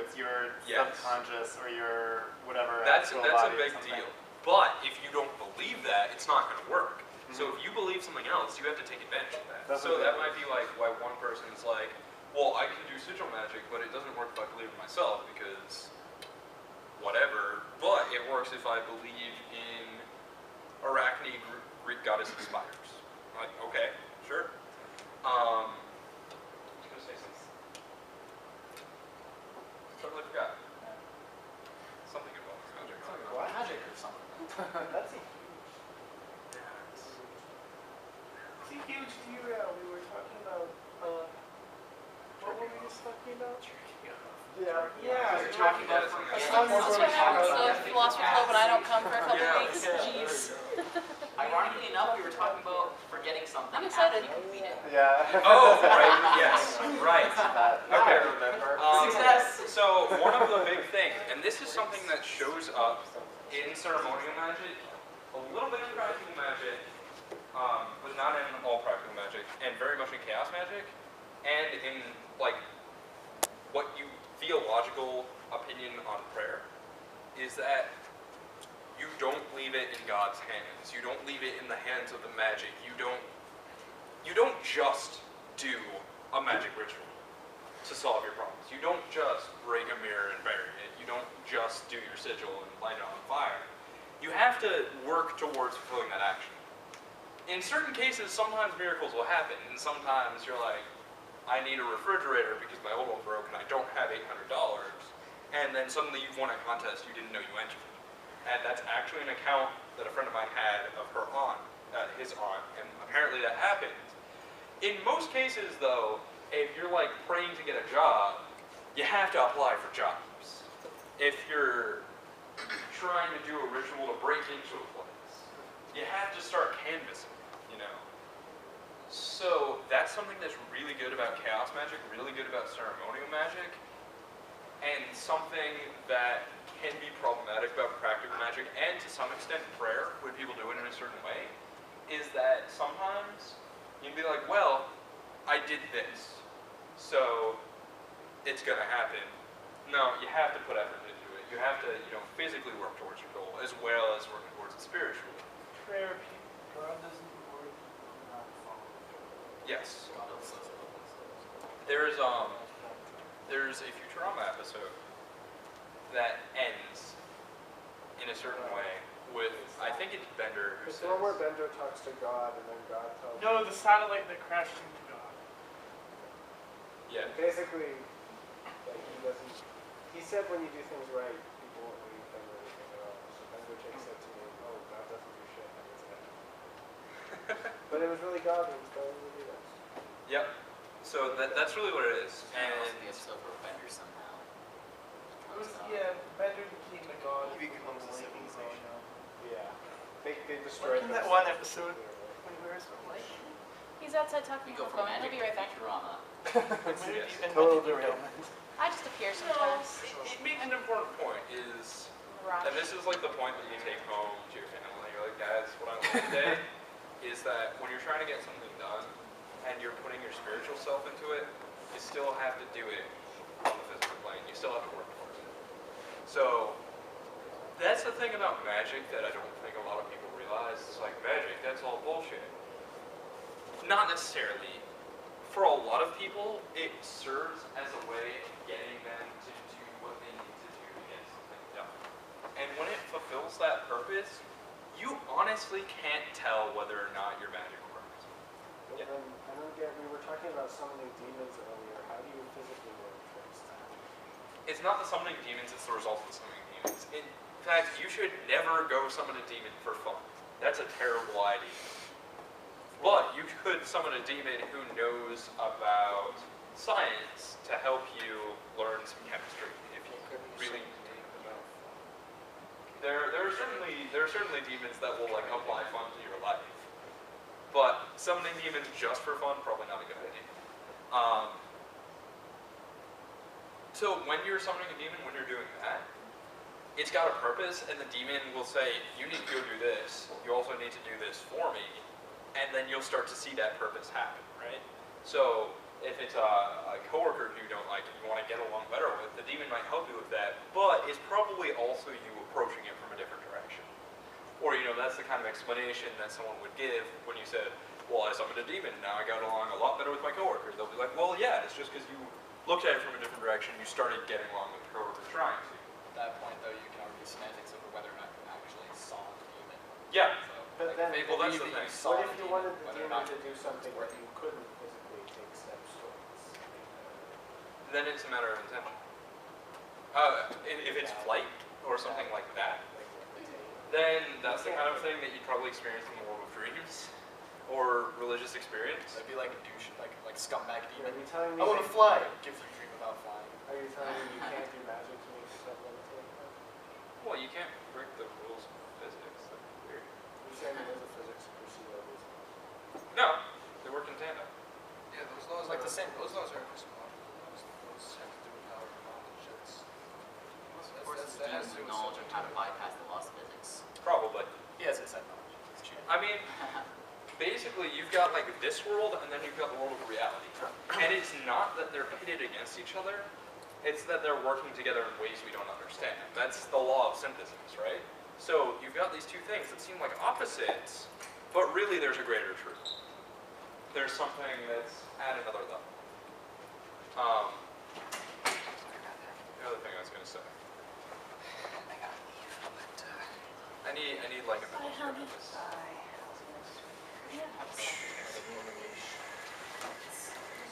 It's your Yes. subconscious or your whatever. That's astral a body or big something. deal. But if you don't believe that, it's not going to work. So if you believe something else, you have to take advantage of that. That's So what that might be like why one person's like, well, I can do sigil magic, but it doesn't work if I believe in myself because whatever. But it works if I believe in Arachne, Greek goddess of spiders. Like, okay, sure. I was going to say something. Totally forgot. Something about magic. What? Magic or something. That's a See, huge derail. We were talking about, what were we just talking about? Yeah. Yeah, we we were were talking talking about. about That's what happens to Philosophy Club when I don't come for a couple Yeah. weeks. Jeez. Ironically enough, we were talking about forgetting something I'm after excited. you complete it. Yeah. Oh, right, yes, right. Now Okay. I remember. Success! So one of the big things, and this is something that shows up in ceremonial magic, a little bit in practical magic, but not in all practical magic, and very much in chaos magic, and in like what you theological opinion on prayer is that you don't leave it in God's hands. You don't leave it in the hands of the magic. You don't just do a magic ritual to solve your problems. You don't just break a mirror and bury it. You don't just do your sigil and light it on fire. You have to work towards fulfilling that action. In certain cases, sometimes miracles will happen, and sometimes you're like, I need a refrigerator because my old one broke and I don't have $800. And then suddenly you've won a contest you didn't know you entered. And that's actually an account that a friend of mine had of her aunt, his aunt, and apparently that happened. In most cases, though, if you're like praying to get a job, you have to apply for jobs. If you're trying to do a ritual to break into a place, you have to start canvassing, you know. So that's something that's really good about chaos magic, really good about ceremonial magic, and something that can be problematic about practical magic, and to some extent prayer, when people do it in a certain way, is that sometimes you'd be like, well, I did this, so it's going to happen. No, you have to put effort into it. You have to, physically work towards your goal, as well as working towards it spiritually. Prayer, God doesn't work, not follow. Yes. God also says it. There's a Futurama episode that ends in a certain way with, I think it's Bender who It's says, the one where Bender talks to God and then God tells No, him. the satellite that crashed into God. yeah, Basically, like he said when you do things right, people won't believe Bender anything at all. So Bender takes it to me, oh, God doesn't do shit, that means it happened. But it was really God who was telling me to do this. yep. So that's really what it is. And also And the episode where Bender somehow It was, becomes God. yeah, Bender became a god. He becomes a civilization. Yeah. They destroyed Like in them. that one episode. Wait, where is it? He's outside talking We to go the from phone. He'll magic be right to back. Futurama. Yes. Total derailment. I just appear So, sometimes. it makes an important point is, Rush. and this is like the point that you take home to your family, you're like, guys, what I learned today is that when you're trying to get something done and you're putting your spiritual self into it, you still have to do it on the physical plane. You still have to work towards it. So that's the thing about magic that I don't think a lot of people realize. It's like, magic, that's all bullshit. Not necessarily. For a lot of people, it serves as a way of getting them to do what they need to do to get something done. And when it fulfills that purpose, you honestly can't tell whether or not your magic works. And then again, we were talking about summoning demons earlier. How do you physically work towards that? It's not the summoning demons, it's the result of the summoning demons. In fact, you should never go summon a demon for fun. That's a terrible idea. But you could summon a demon who knows about science to help you learn some chemistry if you really. There are certainly demons that will like apply fun to your life. But summoning demons just for fun, probably not a good idea. So when you're summoning a demon, when you're doing that, it's got a purpose, and the demon will say, you need to go do this, you also need to do this for me, and then you'll start to see that purpose happen, right? So if it's a coworker who you don't like and you want to get along better with, the demon might help you with that, but it's probably also you approaching it from a different direction. Or, you know, that's the kind of explanation that someone would give when you said, well, I summoned a demon, now I got along a lot better with my coworkers. They'll be like, well, yeah, it's just because you looked at it from a different direction, you started getting along with the coworker trying to. At that point, though, you can argue semantics over whether or not you actually saw the demon. Yeah. So, But like, then- they well, that's believe the that you thing. saw What if the you demon, wanted the whether or demon not to do something that you couldn't physically take steps towards? Then it's a matter of intention. If it's flight or something like that, Like levitate. then that's the kind of thing that you'd probably experience in the world of dreams or religious experience. That'd be like a douche, like scumbag Are demon. you telling me? I want to fly. Gives you a dream about flying. Are you telling me you can't do magic to make yourself levitate? Well, you can't break the rules of physics. That's weird. You're saying there is a physics of pursuit of reason. No, they work in tandem. Yeah, those laws like the same. Those laws are epistemological. Those have to do with how knowledge is. Of course, it's demons with knowledge of how to bypass the laws of physics. Probably. He has inside knowledge. It's cheating. I mean, basically, you've got like this world, and then you've got the world of reality. And it's not that they're pitted against each other; it's that they're working together in ways we don't understand. That's the law of synthesis, right? So you've got these two things that seem like opposites, but really there's a greater truth. There's something that's at another level. The other thing I was going to say. I need like a minute to grab this.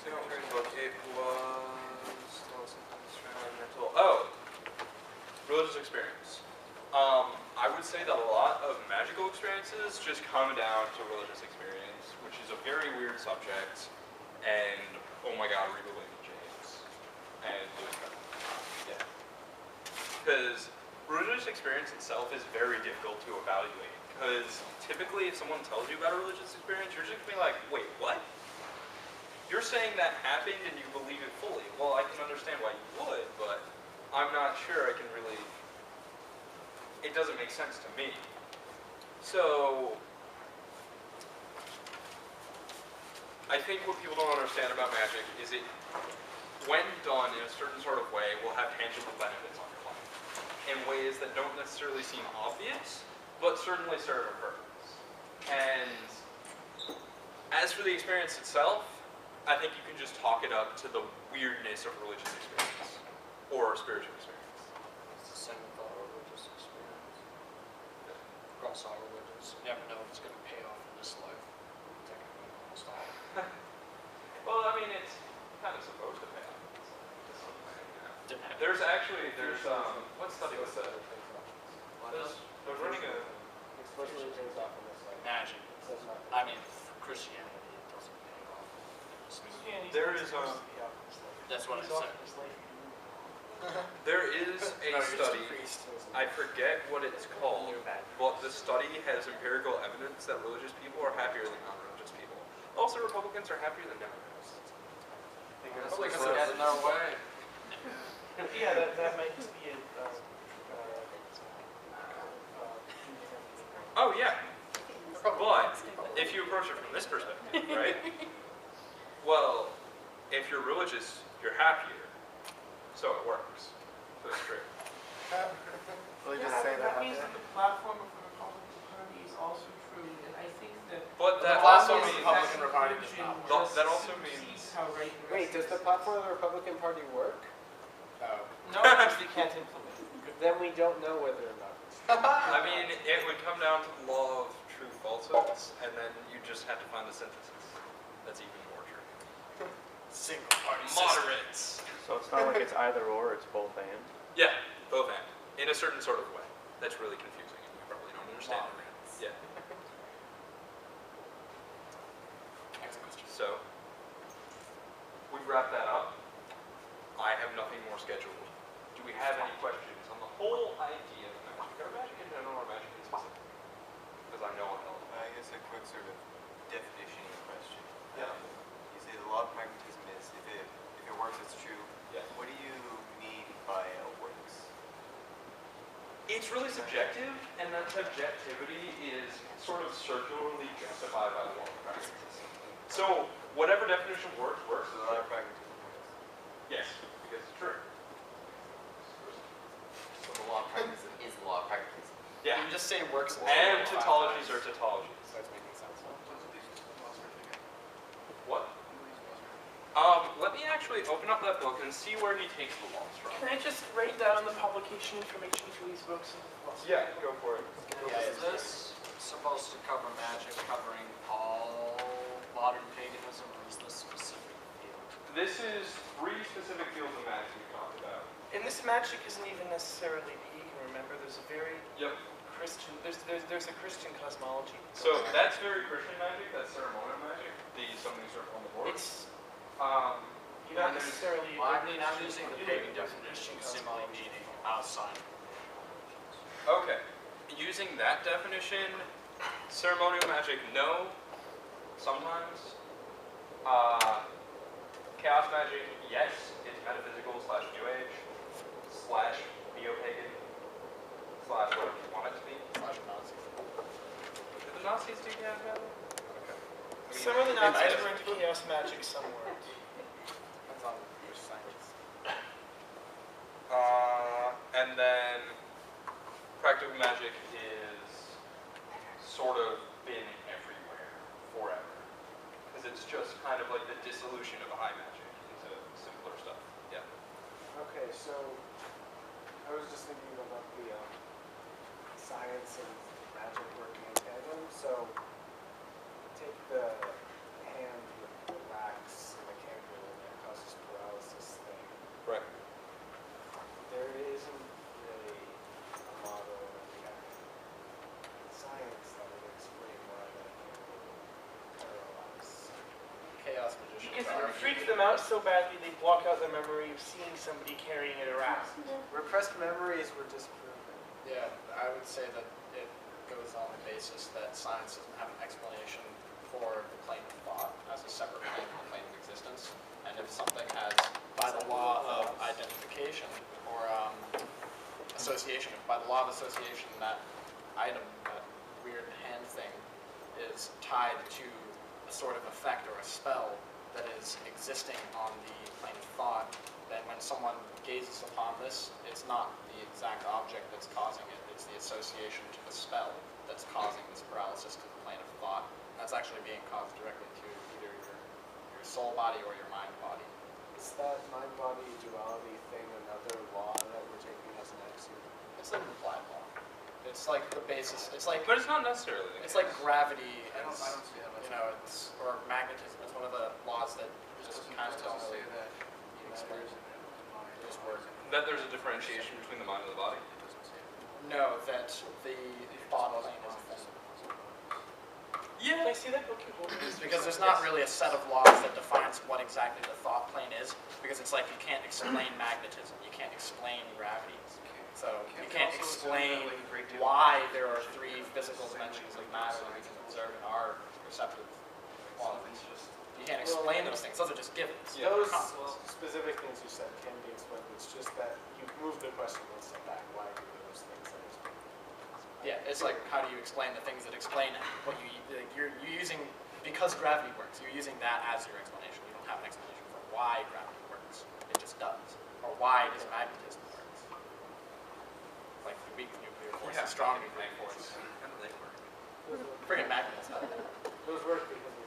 So, look, it was mental. Oh, religious experience. I would say that a lot of magical experiences just come down to religious experience, which is a very weird subject. And oh my God, read William James and Lewis Carroll. Yeah, because religious experience itself is very difficult to evaluate. Because typically, if someone tells you about a religious experience, you're just gonna be like, wait, what? You're saying that happened and you believe it fully. Well, I can understand why you would, but I'm not sure I can really. It doesn't make sense to me. So, I think what people don't understand about magic is it, when done in a certain sort of way, will have tangible benefits on your life in ways that don't necessarily seem obvious, but certainly serve a purpose. And as for the experience itself, I think you can just talk it up to the weirdness of religious experience or spiritual experience. It's the same with all religious experience. Across all religions, you never know if it's going to pay off in this life. Technically, almost all. Well, I mean, it's kind of supposed to pay off. It's something, Depends. There's what study was that? What There's running a, Explicitly pays off in this life. Magic. It says nothing. I mean, for Christianity, it doesn't pay off. there is That's what I said. there is a study, I forget what it's called, but the study has empirical evidence that religious people are happier than non-religious people. Also, Republicans are happier than Democrats. Republicans are getting their way. Yeah, that might be a, Oh yeah, but if you approach it from this perspective, right? Well, if you're religious, you're happier, so it works. So it's true. Will you just say that? That means that the platform of the Republican Party is also true, and I think that. But that The also platform of the means Republican Party does not work. That also means- How right the Wait, does rest the platform of the Republican Party work? No. No, because they can't implement it. Then we don't know whether or not. I mean, it would come down to the law of true falsehoods, and then you just have to find the synthesis. That's even more true. Single party system. Moderates. So it's not like it's either or, it's both and. Yeah, both and. In a certain sort of way. That's really confusing, and you probably don't understand it. Yeah. Next question. So, we've wrapped that up. I have nothing more scheduled. Do we have any questions on the whole idea of magic? Or magic in general, or magic in specific? Because I know what else. I guess a quick sort of definition question. Yeah. You say the law of pragmatism is if it works, it's true. Yeah. What do you mean by works? It's really subjective, and that subjectivity is sort of circularly justified by the law of practice. So whatever definition works. So the law of pragmatism wins. Yes, because it's true. So the law of pragmatism is the law of pragmatism. Yeah. You just say works. And tautologies are tautologies. Starts making sense. What? Let me actually open up that book and see where he takes the laws from. Can I just write down the publication information for these books? Yeah, go for it. Yeah, is this supposed to cover magic covering all modern paganism, or is this specific field? This is 3 specific fields of magic we talked about. And this magic isn't even necessarily pagan. Remember, there's a very Yep. Christian. There's a Christian cosmology. So that's very Christian magic. That's ceremonial magic. The summoning circle on the board. It's And not there's- necessarily. Well, I mean, I'm using the pagan definition simply meaning outside. Okay. Using that definition, ceremonial magic, no. Sometimes. Chaos magic, yes. It's metaphysical / New Age / neo-pagan / whatever you want it to be. Slash Nazi. Did the Nazis do chaos magic? Okay. I mean, Some of the they might Nazis have. were into chaos magic. Some weren't. Depends on which science. And then practical magic is sort of been everywhere forever. Because it's just kind of like the dissolution of high magic into simpler stuff. Yeah. Okay, so I was just thinking about the science and magic working in tandem. So take the hand with the wax and the candle that causes paralysis thing. Right. There isn't really a model or a science that would explain why that candle would paralyze. Chaos magicians Because are it freaks them out so badly, they block out their memory of seeing somebody carrying it around. Repressed memories were disproven. Yeah, I would say that it goes on the basis that science doesn't have an explanation for the plane of thought as a separate plane from the plane of existence. And if something has, by the law of identification or association, by the law of association, that item, that weird hand thing, is tied to a sort of effect or a spell that is existing on the plane of thought, then when someone gazes upon this, it's not the exact object that's causing it, it's the association to the spell that's causing this paralysis to the plane of thought. And that's actually being caused directly to either your soul body or your mind body. Is that mind-body duality thing another law that we're taking as an axiom? It's an implied law. It's like the basis, it's like But it's not necessarily the it's case. like gravity and I don't see that. you know, it's or magnetism. It's one of the laws that just kind of don't really that experience just work. That there's a differentiation between the mind and the body. No, that the thought plane is a thing. Can I see that book you hold? Because there's not really a set of laws that defines what exactly the thought plane is, because it's like you can't explain magnetism, you can't explain gravity. So you can't explain why there are 3 physical dimensions of matter that we can observe in our perceptive qualities. You can't explain those things, those are just givens. Yeah. Those Concepts. specific things you said can be explained. It's just that you move the question one step back. Why do those things that explain? Yeah, it's like how do you explain the things that explain what like you're using, because gravity works, you're using that as your explanation. You don't have an explanation for why gravity works. It just does. Or why does magnetism work? Like the weak nuclear force, the strong nuclear force. How do they work? Friggin' magnets. Those work because of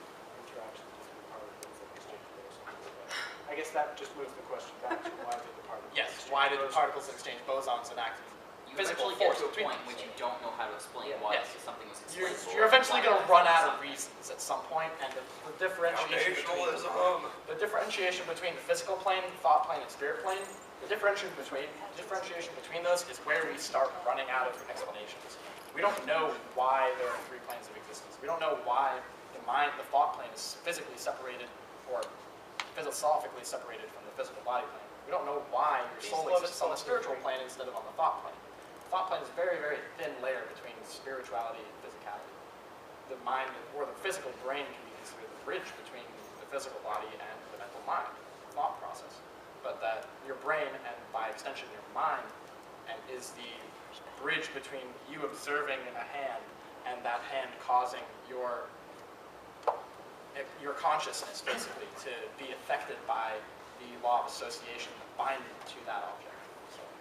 interactions between particles that exchange bosons. But I guess that just moves the question back to why did the particles Yes, exchange why did the bosons? particles exchange bosons and act as You physical eventually get force to a between point in which you don't know how to explain Yeah. why Yes. something was You're, explained. you're eventually going to run out of reasons at some point, and the differentiation between the physical plane, thought plane, and spirit plane, the differentiation between those is where we start running out of explanations. We don't know why there are 3 planes of existence. We don't know why the thought plane is physically separated or philosophically separated from the physical body plane. We don't know why your soul exists on the spiritual plane instead of on the thought plane. The thought plane is a very, very thin layer between spirituality and physicality. The mind or the physical brain can be considered the bridge between the physical body and the mental mind, thought process. But that your brain, and by extension your mind, and is the bridge between you observing a hand and that hand causing your your consciousness, basically, to be affected by the law of association binding to that object.